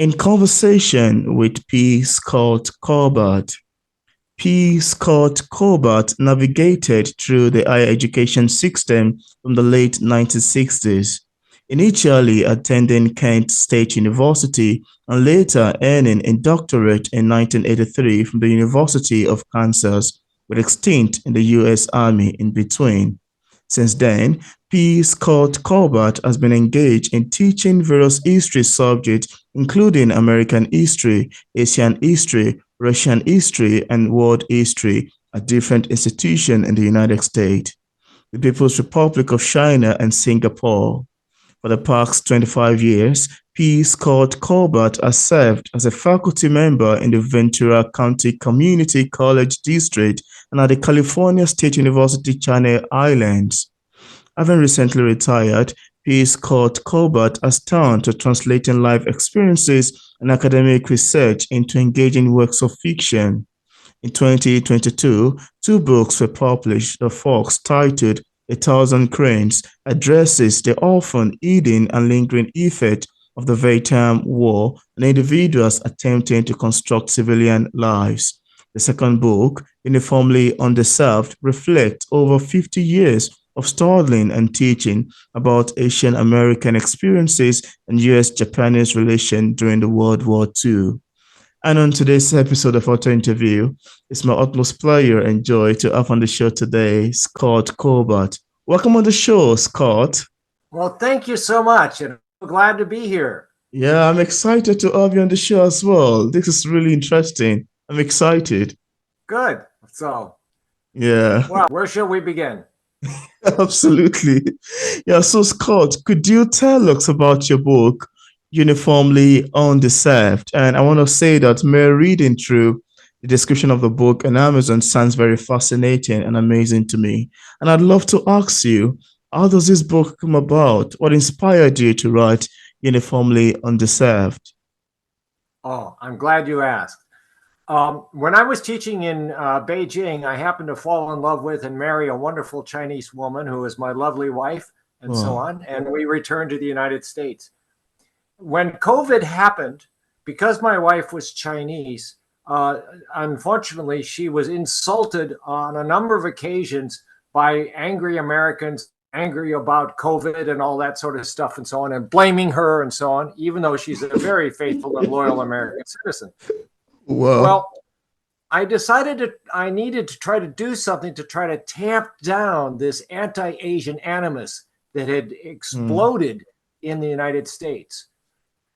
In conversation with P. Scott Corbett, P. Scott Corbett navigated through the higher education system from the late 1960s, initially attending Kent State University and later earning a doctorate in 1983 from the University of Kansas, with a stint in the U.S. Army in between. Since then, P. Scott Corbett has been engaged in teaching various history subjects, including American history, Asian history, Russian history, and world history at different institutions in the United States, the People's Republic of China, and Singapore. For the past 25 years, P. Scott Corbett has served as a faculty member in the Ventura County Community College District and at the California State University Channel Islands. Having recently retired, P. Scott Corbett has turned to translating life experiences and academic research into engaging works of fiction. In 2022, two books were published. The first, titled A Thousand Cranes, addresses the often hidden and lingering effect of the Vietnam War on individuals attempting to construct civilian lives. The second book, uniformly undeserved, reflects over 50 years of studying and teaching about Asian American experiences and US-Japanese relations during the World War II. And on today's episode of our interview, it's my utmost pleasure and joy to have on the show today Scott Corbett. Welcome on the show, Scott. Well, thank you so much, and I'm glad to be here. Yeah, I'm excited to have you on the show as well. This is really interesting. I'm excited. Good. So, yeah. Well, where shall we begin? Absolutely. Yeah, so Scott, could you tell us about your book, Uniformly Undeserved? And I want to say that mere reading through the description of the book on Amazon sounds very fascinating and amazing to me. And I'd love to ask you, how does this book come about? What inspired you to write Uniformly Undeserved? Oh, I'm glad you asked. When I was teaching in Beijing, I happened to fall in love with and marry a wonderful Chinese woman who is my lovely wife and so on. And we returned to the United States. When COVID happened, because my wife was Chinese, unfortunately, she was insulted on a number of occasions by angry Americans, angry about COVID and all that sort of stuff and so on, and blaming her and so on, even though she's a very faithful and loyal American citizen. Wow. Well, I decided I needed to try to do something to try to tamp down this anti-Asian animus that had exploded in the United States.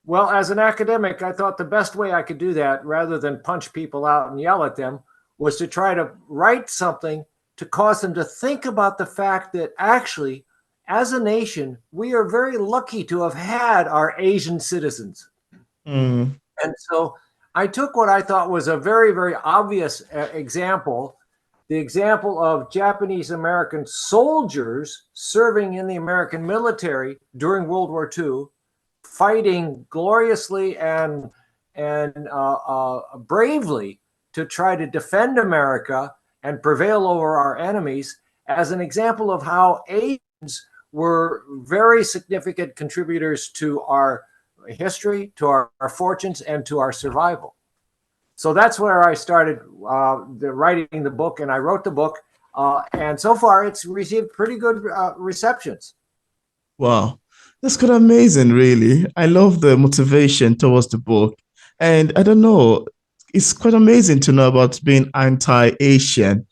Well, as an academic, I thought the best way I could do that, rather than punch people out and yell at them, was to try to write something to cause them to think about the fact that actually, as a nation, we are very lucky to have had our Asian citizens. And so I took what I thought was a very, very obvious example, the example of Japanese American soldiers serving in the American military during World War II, fighting gloriously and bravely to try to defend America and prevail over our enemies, as an example of how Asians were very significant contributors to our history, to our fortunes, and to our survival. So that's where I started writing the book, and I wrote the book, and so far it's received pretty good receptions. Wow, that's quite amazing, really. I love the motivation towards the book, and I don't know, it's quite amazing to know about being anti-Asian,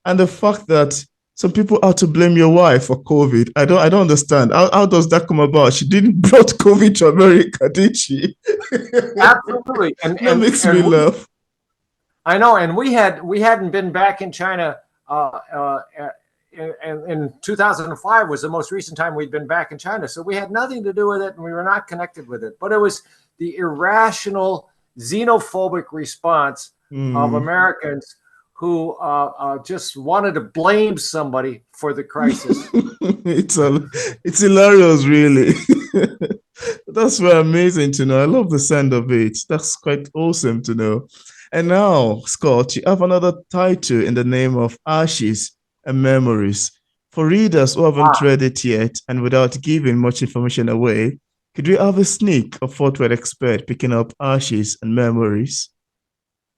and the fact that some people are to blame your wife for COVID. I don't understand. How does that come about? She didn't brought COVID to America, did she? Absolutely. That makes me laugh. I know, and we hadn't been back in China in 2005 was the most recent time we'd been back in China. So we had nothing to do with it, and we were not connected with it. But it was the irrational, xenophobic response of Americans who just wanted to blame somebody for the crisis. It's hilarious, really. That's very amazing to know. I love the sound of it. That's quite awesome to know. And now, Scott, you have another title in the name of Ashes and Memories. For readers who haven't read it yet, and without giving much information away, Could we have a sneak of what we'd expect picking up ashes and memories?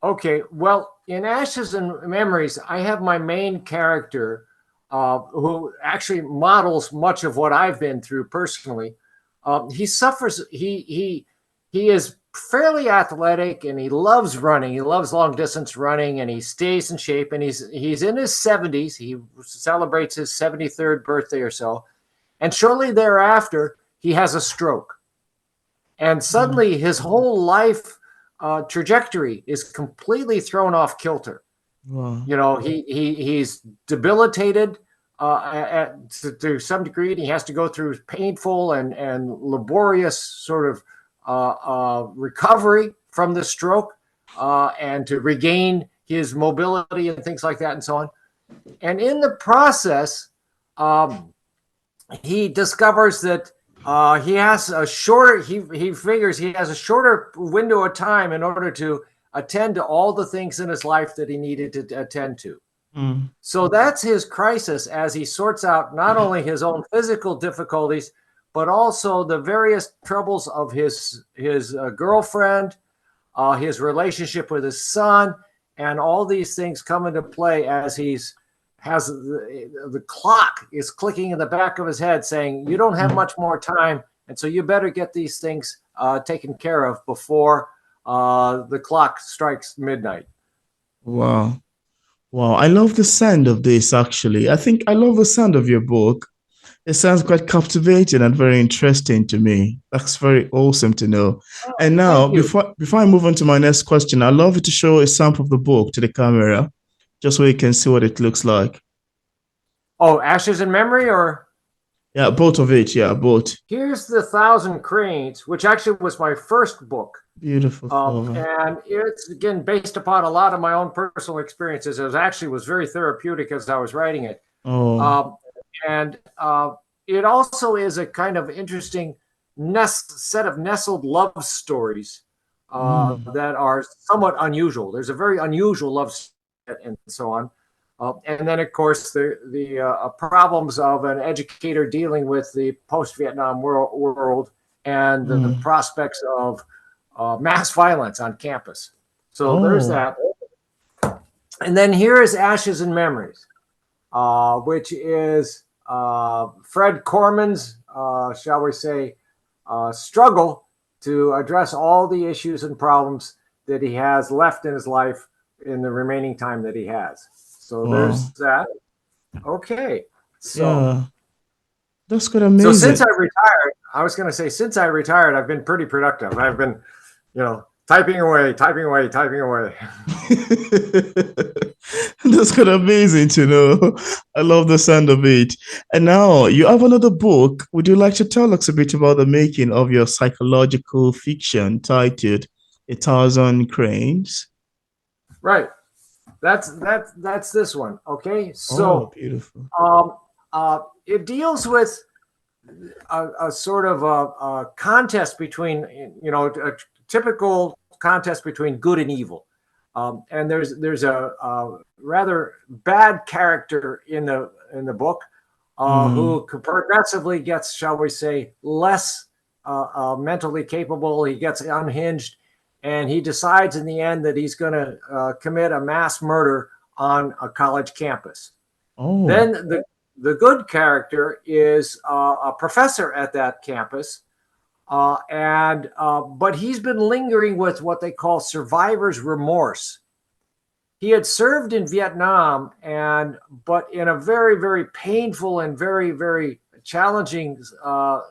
Okay, well, in Ashes and Memories, I have my main character who actually models much of what I've been through personally. He suffers. He is fairly athletic, and he loves running. He loves long distance running, and he stays in shape. And he's in his 70s. He celebrates his 73rd birthday or so, and shortly thereafter, he has a stroke, and Mm. suddenly his whole life trajectory is completely thrown off kilter. Wow. You know, he's debilitated to some degree, and he has to go through painful and laborious sort of recovery from the stroke and to regain his mobility and things like that and so on. And in the process, he discovers that he has a shorter, he figures he has a shorter window of time in order to attend to all the things in his life that he needed to attend to. Mm. So that's his crisis as he sorts out not only his own physical difficulties, but also the various troubles of his girlfriend, his relationship with his son, and all these things come into play as he's has the clock is clicking in the back of his head saying, you don't have Mm. much more time, and so you better get these things taken care of before the clock strikes midnight. Wow. Wow. I love the sound of this actually. I think I love the sound of your book. It sounds quite captivating and very interesting to me. That's very awesome to know. Oh, And now, thank you. before I move on to my next question, I'd love you to show a sample of the book to the camera, just so you can see what it looks like. Oh, Ashes in Memory, or Yeah, both of it. Yeah, both. here's the Thousand Cranes, which actually was my first book. Beautiful cover. And it's again based upon a lot of my own personal experiences. It was very therapeutic as I was writing it. Oh. Um, and it also is a kind of interesting set of nestled love stories Mm. that are somewhat unusual. There's a very unusual love story and so on. And then, of course, the problems of an educator dealing with the post-Vietnam world and the Mm. prospects of mass violence on campus. So there's Oh. that. And then here is Ashes and Memories, which is Fred Corman's, shall we say, struggle to address all the issues and problems that he has left in his life in the remaining time that he has. So there's Wow. that. Okay. So Yeah, that's quite so since I amazing. retired, I was going to say, since I retired, I've been pretty productive. I've been, typing away, typing away, typing away. That's quite amazing to know. I love the sound of it. And now you have another book. Would you like to tell us a bit about the making of your psychological fiction titled A Thousand Cranes? Right. That's this one. Okay. Oh, So beautiful. it deals with a sort of a contest between, a typical contest between good and evil. And there's a rather bad character in the book Mm. who progressively gets, shall we say, less mentally capable. He gets unhinged, and he decides in the end that he's going to commit a mass murder on a college campus. Oh. Then the good character is a professor at that campus, but he's been lingering with what they call survivor's remorse. He had served in Vietnam, but in a very, very painful and very, very challenging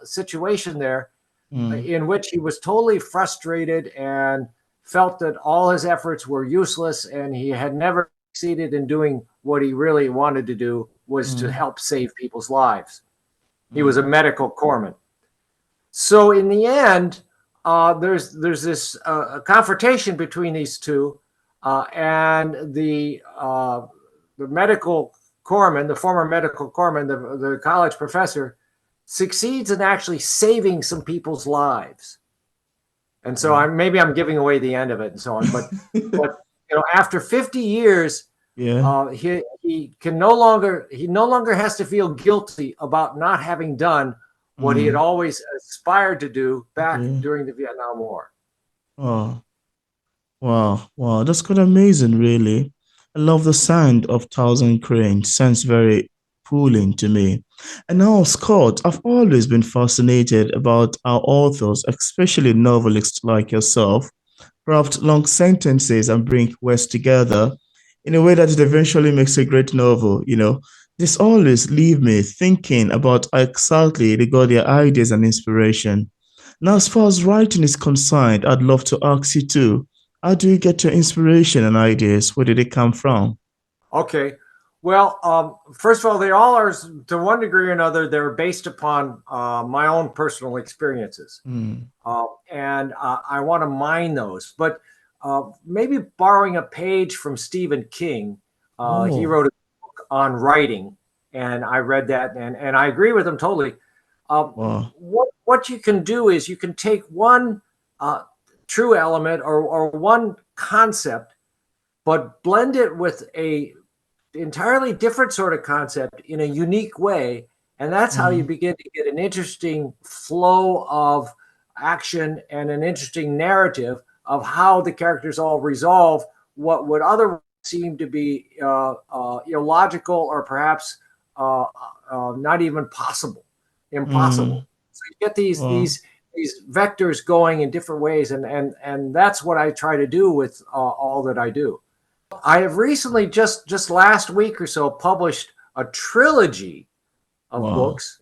situation there, Mm. in which he was totally frustrated and felt that all his efforts were useless, and he had never succeeded in doing what he really wanted to do, was to Mm. help save people's lives. He was a Mm. medical corpsman. So in the end, there's this confrontation between these two, and the medical corpsman, the former medical corpsman, the college professor, succeeds in actually saving some people's lives. And so Wow. maybe I'm giving away the end of it and so on, but after 50 years, Yeah. he no longer has to feel guilty about not having done what he had always aspired to do back Okay. during the Vietnam War. Oh, wow. Wow. That's quite amazing, really. I love the sound of Thousand Cranes. Sounds very cooling to me. And now, Scott, I've always been fascinated about our authors, especially novelists like yourself, craft long sentences and bring words together in a way that it eventually makes a great novel. This always leave me thinking about how exactly they got their ideas and inspiration. Now, as far as writing is concerned, I'd love to ask you too, how do you get your inspiration and ideas? Where did they come from? Okay. Well, first of all, they all are, to one degree or another, they're based upon my own personal experiences. Mm. And I want to mine those. But maybe borrowing a page from Stephen King, he Oh, wrote a book on writing, and I read that, and I agree with him totally. wow. What you can do is you can take one true element or one concept, but blend it with a entirely different sort of concept in a unique way. And that's how you Mm. begin to get an interesting flow of action and an interesting narrative of how the characters all resolve what would otherwise seem to be illogical or perhaps not even possible, impossible. Mm. So you get these Wow. these vectors going in different ways, and that's what I try to do with all that I do. I have recently, just last week or so, published a trilogy of Wow. books,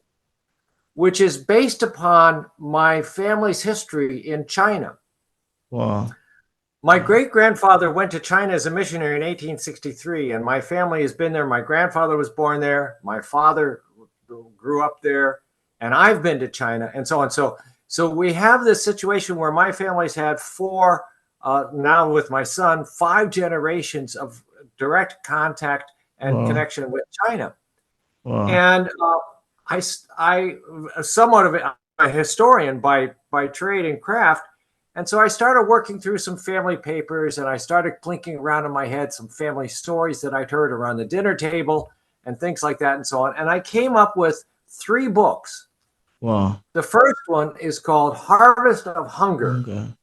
which is based upon my family's history in China. Wow. My Wow. great grandfather went to China as a missionary in 1863, and my family has been there. My grandfather was born there. My father grew up there, and I've been to China, and so on. So we have this situation where my family's had four, now with my son, five generations of direct contact and Wow. connection with China. Wow. And I somewhat of a historian by trade and craft. And so I started working through some family papers, and I started plinking around in my head some family stories that I'd heard around the dinner table and things like that and so on. And I came up with three books. Wow. The first one is called Harvest of Hunger, Okay.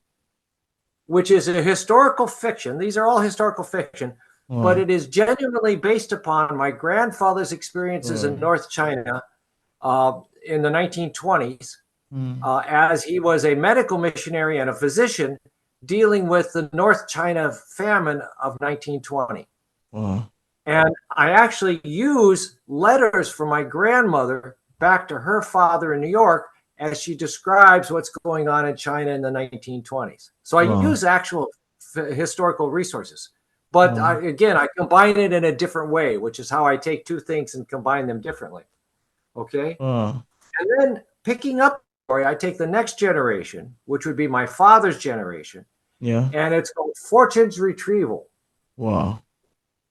which is a historical fiction. These are all historical fiction, but Wow. it is genuinely based upon my grandfather's experiences in Wow. North China in the 1920s, Mm. as he was a medical missionary and a physician dealing with the North China famine of 1920. Wow. And I actually use letters from my grandmother back to her father in New York as she describes what's going on in China in the 1920s. So I Wow. use actual historical resources. But Wow. again, I combine it in a different way, which is how I take two things and combine them differently. Okay. Wow. And then picking up the story, I take the next generation, which would be my father's generation, Yeah. and it's called Fortune's Retrieval. Wow.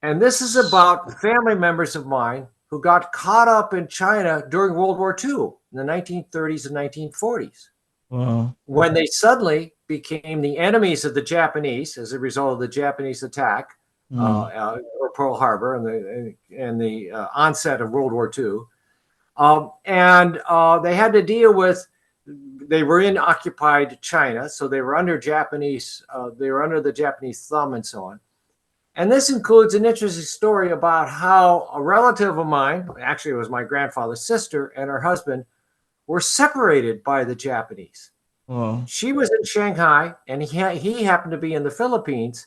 And this is about family members of mine who got caught up in China during World War II in the 1930s and 1940s, Wow. when they suddenly became the enemies of the Japanese as a result of the Japanese attack Mm. or Pearl Harbor and the onset of World War II. And they had to deal with, they were in occupied China, so they were under they were under the Japanese thumb and so on. And this includes an interesting story about how a relative of mine, actually it was my grandfather's sister and her husband, were separated by the Japanese. Wow. She was in Shanghai and he happened to be in the Philippines,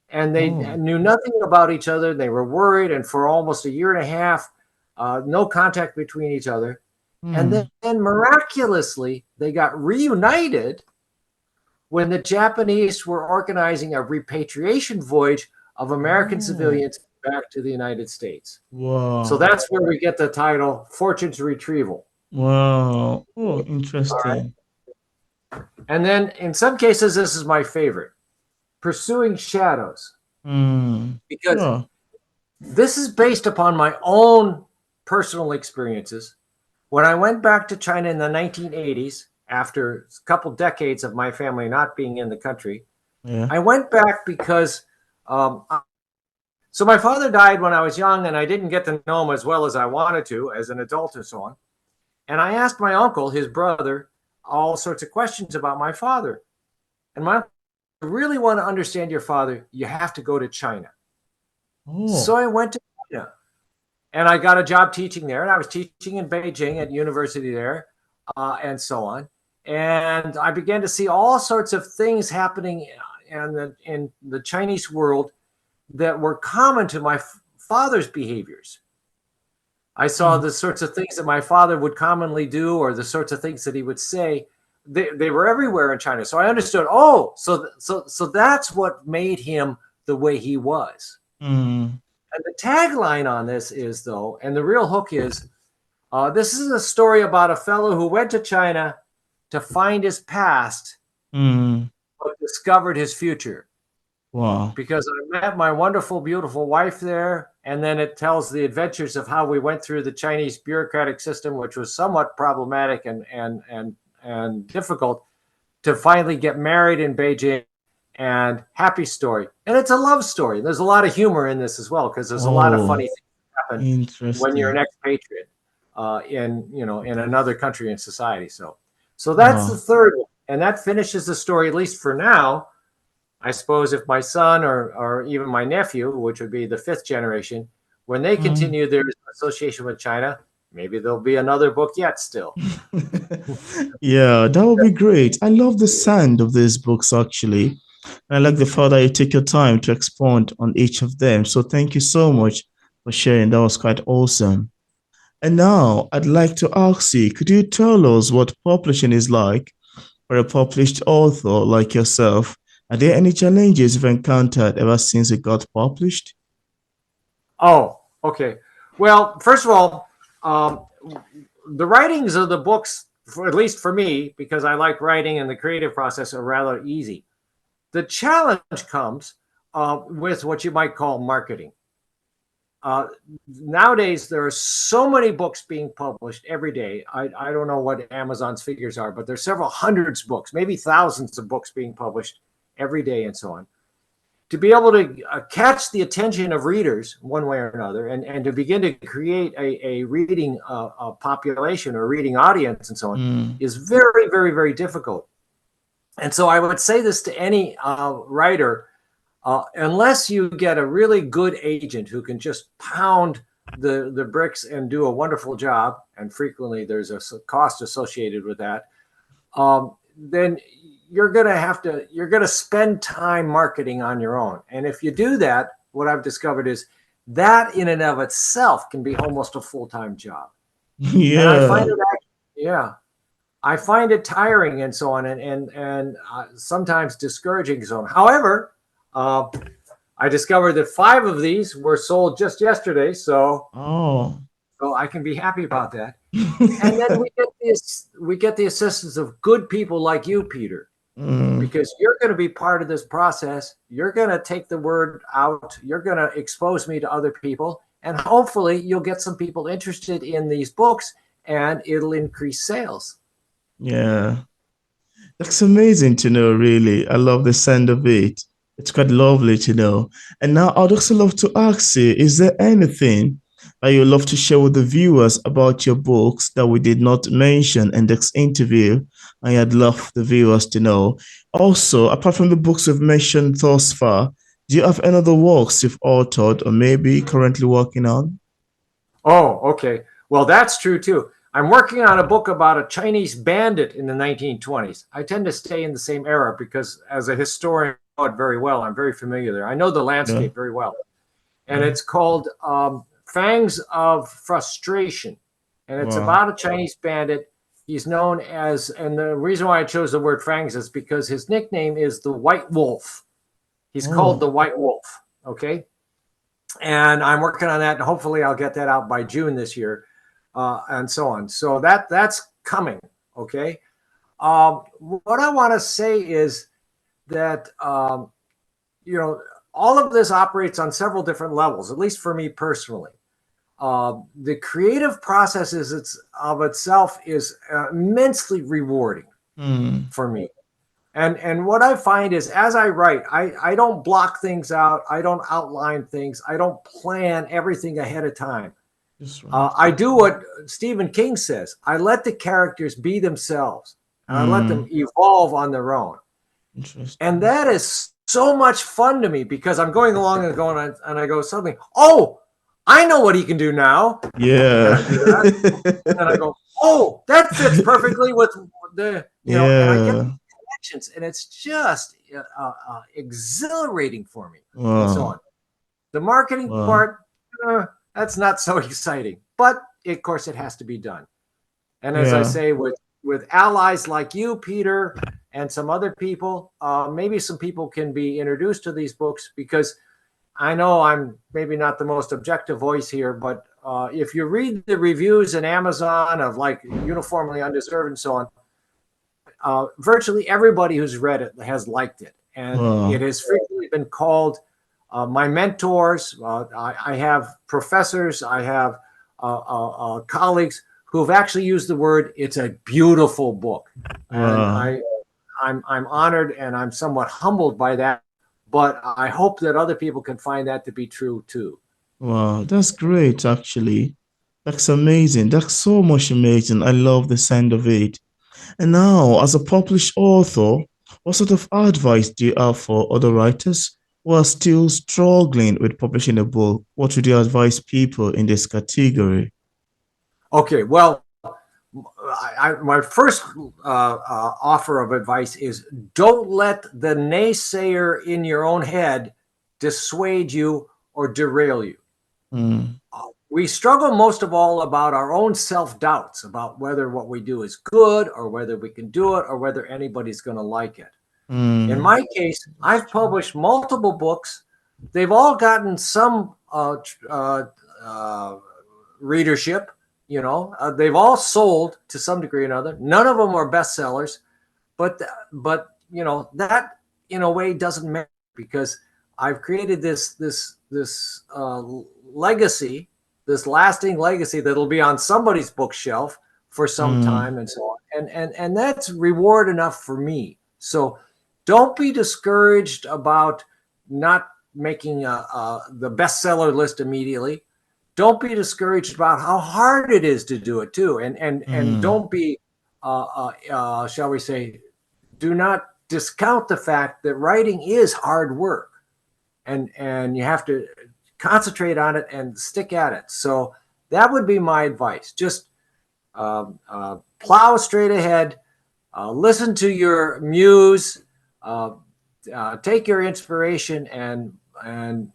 and they Oh. knew nothing about each other. They were worried, and for almost a year and a half, no contact between each other. And Mm. then miraculously, they got reunited when the Japanese were organizing a repatriation voyage of American Oh. civilians back to the United States. So Wow. that's where we get the title Fortune's Retrieval. Wow. Oh, All right. interesting. And then in some cases, this is my favorite, Pursuing Shadows, Mm. because Yeah. this is based upon my own personal experiences. When I went back to China in the 1980s, after a couple decades of my family not being in the country, Yeah. I went back because um, so my father died when I was young, and I didn't get to know him as well as I wanted to as an adult and so on. And I asked my uncle, his brother, all sorts of questions about my father. And my uncle, if you really want to understand your father, you have to go to China. So Oh. I went to China and I got a job teaching there. And I was teaching in Beijing at university there, and so on. And I began to see all sorts of things happening in the Chinese world that were common to my father's behaviors. I saw Mm. the sorts of things that my father would commonly do, or the sorts of things that he would say. They were everywhere in China. So I understood. Oh, so that's what made him the way he was. Mm. And the tagline on this is, though, and the real hook is, this is a story about a fellow who went to China to find his past, Mm. but discovered his future. Wow. Because I met my wonderful, beautiful wife there. And then it tells the adventures of how we went through the Chinese bureaucratic system, which was somewhat problematic and difficult, to finally get married in Beijing. And happy story. And it's a love story. There's a lot of humor in this as well, because there's a lot of Oh, funny things that happen when you're an interesting. expatriate in another country and society. So that's the Wow. third one. And that finishes the story, at least for now. I suppose if my son or even my nephew, which would be the fifth generation, when they Mm. continue their association with China, maybe there'll be another book yet still. Yeah, that would be great. I love the sound of these books actually. I like the fact that you take your time to expound on each of them. So thank you so much for sharing. That was quite awesome. And now I'd like to ask you, could you tell us what publishing is like for a published author like yourself? Are there any challenges you've encountered ever since it got published? Oh, okay. Well, first of all, the writings of the books, at least for me, because I like writing and the creative process, are rather easy. The challenge comes with what you might call marketing. Uh, Nowadays, there are so many books being published every day. I don't know what Amazon's figures are, but there's several hundreds of books, maybe thousands of books being published every day and so on. To be able to catch the attention of readers one way or another, and to begin to create a reading population or reading audience and so on, Mm. is very, very, very difficult. And so I would say this to any writer, unless you get a really good agent who can just pound the bricks and do a wonderful job, and frequently there's a cost associated with that, then you're going to spend time marketing on your own. And if you do that, what I've discovered is that in and of itself can be almost a full-time job. And I find Yeah. it, yeah, I find it tiring and so on, and sometimes discouraging and so on. However, uh, I discovered that 5 of these were sold just yesterday, Oh. so I can be happy about that. And then we get the assistance of good people like you, Peter, Mm. because you're going to be part of this process. You're going to take the word out. You're going to expose me to other people, and hopefully you'll get some people interested in these books, and it'll increase sales. Yeah. That's amazing to know, really. I love the sound of it. It's quite lovely to know. And now I'd also love to ask you, is there anything that you'd love to share with the viewers about your books that we did not mention in this interview? I'd love the viewers to know. Also, apart from the books we've mentioned thus far, do you have any other works you've authored or maybe currently working on? Oh, okay. Well, that's true too. I'm working on a book about a Chinese bandit in the 1920s. I tend to stay in the same era because, as a historian, I know it very well. I'm very familiar there. I know the Yeah. landscape very well. And Mm. it's called Fangs of Frustration. And it's Wow. about a Chinese bandit. He's known as, and the reason why I chose the word fangs is because his nickname is the White Wolf. He's called Oh, the White Wolf. Okay. And I'm working on that, and hopefully I'll get that out by June this year, and so on. So that's coming. Okay. What I want to say is that you know all of this operates on several different levels, at least for me personally. The creative process of itself is immensely rewarding mm. for me. And what I find is, as I write, I don't block things out. I don't outline things. I don't plan everything ahead of time. That's right. I do what Stephen King says. I let the characters be themselves, and I let them evolve on their own. Interesting. And that is so much fun to me because I'm going along and going on, and I go suddenly, oh, I know what he can do now. And Yeah. I do that. And I go, oh, that fits perfectly with the, and I get Yeah. connections, and it's just exhilarating for me, and so Wow. on. The marketing Wow. part, that's not so exciting, but of course it has to be done. And as I Yeah. say, with allies like you, Peter, and some other people, maybe some people can be introduced to these books, because I know I'm maybe not the most objective voice here, but if you read the reviews in Amazon of like Uniformly Undeserved and so on, virtually everybody who's read it has liked it. And it Wow. has frequently been called my mentors. I have professors, I have colleagues who have actually used the word, it's a beautiful book. And Wow. I'm honored and I'm somewhat humbled by that, but I hope that other people can find that to be true too. Wow. That's great, actually. That's amazing. That's so much amazing. I love the sound of it. And now, as a published author, what sort of advice do you have for other writers who are still struggling with publishing a book? What would you advise people in this category? Okay, well, my first offer of advice is don't let the naysayer in your own head dissuade you or derail you. Mm, We struggle most of all about our own self-doubts about whether what we do is good or whether we can do it or whether anybody's going to like it. In mm, my case, I've published multiple books. They've all gotten some readership. They've all sold to some degree or another. None of them are bestsellers, but that in a way doesn't matter, because I've created this legacy, this lasting legacy that'll be on somebody's bookshelf for some mm, time and so on. And that's reward enough for me. So don't be discouraged about not making the bestseller list immediately. Don't be discouraged about how hard it is to do it too, and mm, don't be, shall we say, do not discount the fact that writing is hard work, and you have to concentrate on it and stick at it. So that would be my advice. Just plow straight ahead, listen to your muse, uh, take your inspiration and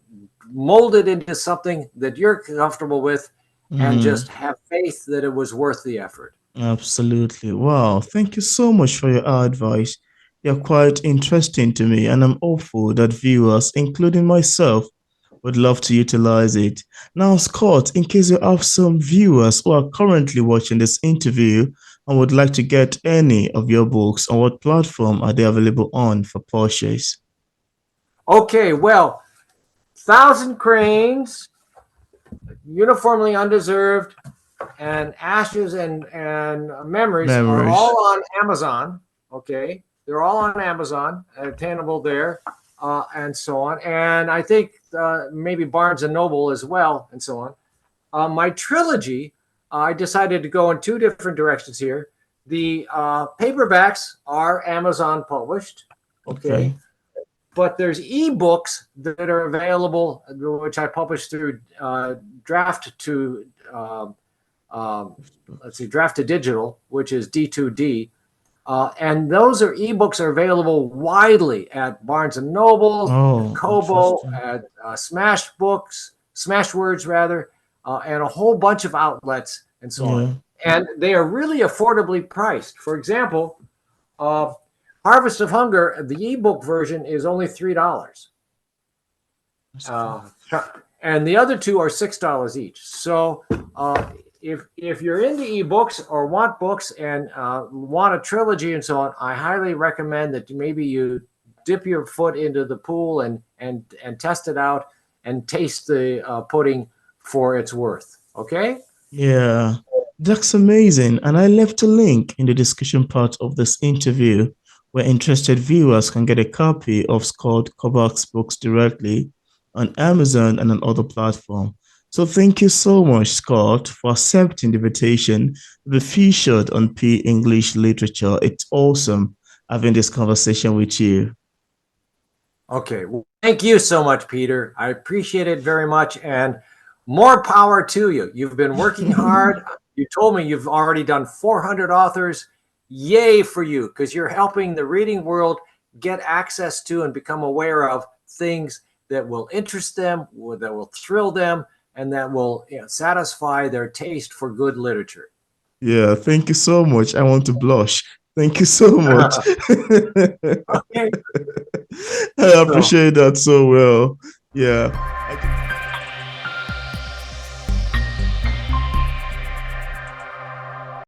mold it into something that you're comfortable with, and just mm. have faith that it was worth the effort. Absolutely. Wow. Thank you so much for your advice. You're quite interesting to me, and I'm hopeful that viewers, including myself, would love to utilize it. Now, Scott, in case you have some viewers who are currently watching this interview and would like to get any of your books, on what platform are they available on for purchase? Okay, well, Thousand Cranes, Uniformly Undeserved, and Ashes and Memories are Memories. all on Amazon. Okay, they're all on Amazon, attainable there, and so on. And I think maybe Barnes and Noble as well, and so on. My trilogy, I decided to go in two different directions here. The paperbacks are Amazon published. Okay, Okay. but there's ebooks that are available, which I published through Draft to let's see, Draft to Digital, which is D2D. And those ebooks are available widely at Barnes and Noble, at Oh, Kobo, interesting. at Smashwords rather, and a whole bunch of outlets and so on. Yeah. And they are really affordably priced. For example, uh, Harvest of Hunger, the ebook version is only $3. That's Uh, cool. and the other two are $6 each. So if you're into ebooks or want books and want a trilogy and so on, I highly recommend that maybe you dip your foot into the pool and test it out and taste the pudding for its worth. Okay. Yeah, that's amazing. And I left a link in the description part of this interview where interested viewers can get a copy of Scott Kovach's books directly on Amazon and on other platforms. So thank you so much, Scott, for accepting the invitation to be featured on P English Literature. It's awesome having this conversation with you. Okay. Well, thank you so much, Peter. I appreciate it very much. And more power to you. You've been working hard. You told me you've already done 400 authors. Yay for you, because you're helping the reading world get access to and become aware of things that will interest them, that will thrill them, and that will satisfy their taste for good literature. Yeah, thank you so much. I want to blush. Thank you so much. Okay. I appreciate that so well. Yeah.